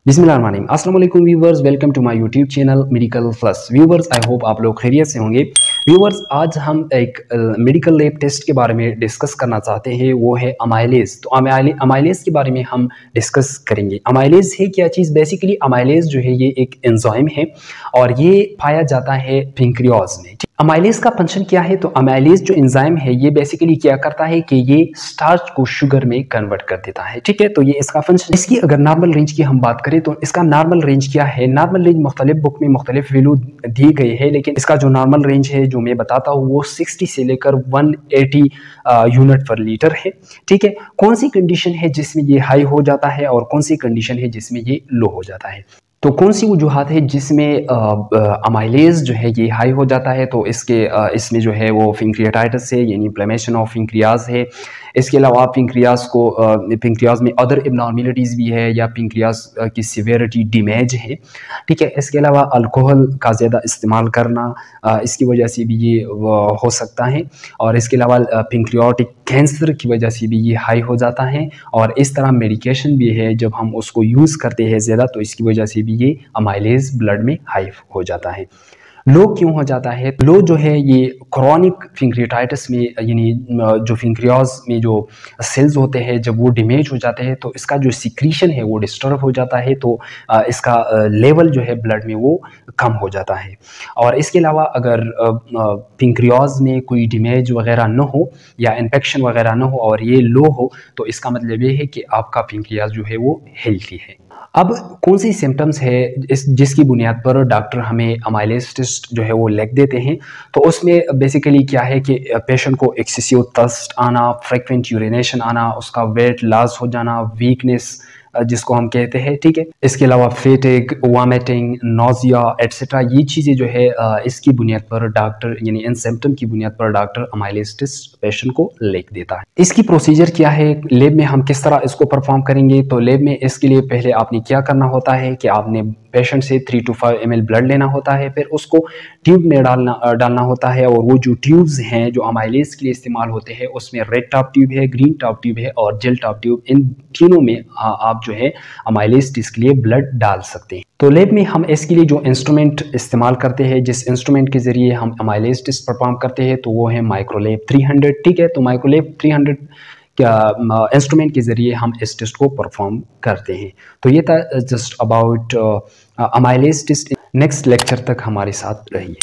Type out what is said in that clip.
बिस्मिल्लाहिर्रहमानिर्रहीम। अस्सलाम वालेकुम viewers, welcome to my YouTube channel medical plus. Viewers, I hope आप लोग खैरियत से होंगे। व्यूवर्स, आज हम एक मेडिकल लैब टेस्ट के बारे में डिस्कस करना चाहते हैं, वो है अमाइलेज। तो अमाइलेज के बारे में हम डिस्कस करेंगे। अमाइलेज है क्या चीज़? बेसिकली अमाइलेज जो है ये एक एंजाइम है और ये पाया जाता है पेंक्रियाज में। अमाइलेज का फंक्शन क्या है? तो अमाइलेज जो एंजाइम है ये बेसिकली क्या करता है कि ये स्टार्च को शुगर में कन्वर्ट कर देता है। ठीक है, तो ये इसका फंक्शन। इसकी अगर नॉर्मल रेंज की हम बात करें तो इसका नॉर्मल रेंज क्या है? नॉर्मल रेंज मुख्तलिफ बुक में मुख्तलिफ वैल्यू दी गई है, लेकिन इसका जो नॉर्मल रेंज है जो मैं बताता हूँ वो 60 से लेकर 180 यूनिट पर लीटर है। ठीक है, कौन सी कंडीशन है जिसमें ये हाई हो जाता है और कौन सी कंडीशन है जिसमें ये लो हो जाता है? तो कौन सी वजूहात है जिसमें अमाइलेज जो है ये हाई हो जाता है? तो इसमें जो है वो पेंक्रियाटाइटिस है, यानी इन्फ्लेमेशन ऑफ पेंक्रियाज है। इसके अलावा पेंक्रियाज में अदर एबनॉर्मेलिटीज़ भी है, या पेंक्रियाज की सिवियरिटी डैमेज है। ठीक है, इसके अलावा अल्कोहल का ज़्यादा इस्तेमाल करना, इसकी वजह से भी ये हो सकता है। और इसके अलावा पेंक्रियाटिक कैंसर की वजह से भी ये हाई हो जाता है। और इस तरह मेडिकेशन भी है, जब हम उसको यूज़ करते हैं ज़्यादा तो इसकी वजह से भी ये अमाइलेज ब्लड में हाई हो जाता है। लो क्यों हो जाता है? लो जो है ये क्रॉनिक पेंक्रियाटाइटिस में, यानी जो पेंक्रियाज में जो सेल्स होते हैं जब वो डैमेज हो जाते हैं तो इसका जो सिक्रीशन है वो डिस्टर्ब हो जाता है, तो इसका लेवल जो है ब्लड में वो कम हो जाता है। और इसके अलावा अगर पेंक्रियाज में कोई डैमेज वगैरह न हो या इन्फेक्शन वगैरह न हो और ये लो हो, तो इसका मतलब ये है कि आपका पेंक्रियाज जो है वो हेल्थी है। अब कौन सी सिम्टम्स है जिसकी बुनियाद पर डॉक्टर हमें अमाइलेज टेस्ट जो है वो लिख देते हैं? तो उसमें बेसिकली क्या है कि पेशेंट को एक्सेसिव थर्स्ट आना, फ्रीक्वेंट यूरिनेशन आना, उसका वेट लॉस हो जाना, वीकनेस जिसको हम कहते हैं। ठीक है, इसके अलावा फेटिग, वॉमिटिंग, नोजिया एट्सेट्रा, ये चीज़ें जो है इसकी बुनियाद पर डॉक्टर, यानी इन सिम्टम की बुनियाद पर डॉक्टर अमाइलेज टेस्ट पेशेंट को लिख देता है। इसकी प्रोसीजर क्या है? लैब में हम किस तरह इसको परफॉर्म करेंगे? तो लैब में इसके लिए पहले आपने क्या करना होता है कि आपने पेशेंट से 3 to 5 ml ब्लड लेना होता है, फिर उसको ट्यूब में डालना होता है। और वो जो ट्यूब्स हैं जो अमाइलेज के लिए इस्तेमाल होते हैं उसमें रेड टॉप ट्यूब है, ग्रीन टॉप ट्यूब है और जेल टॉप ट्यूब, इन तीनों में आप जो है अमाइलेज टेस्ट के लिए ब्लड डाल सकते हैं। तो लैब में हम इसके लिए जो इंस्ट्रूमेंट इस्तेमाल करते हैं, जिस इंस्ट्रूमेंट के ज़रिए हम अमाइलेज टेस्ट परफॉर्म करते हैं, तो वो है माइक्रोलैब 300। ठीक है, तो माइक्रोलैब 300 क्या इंस्ट्रूमेंट के ज़रिए हम इस टेस्ट को परफॉर्म करते हैं। तो ये था just about amylase test. Next lecture तक हमारे साथ रहिए।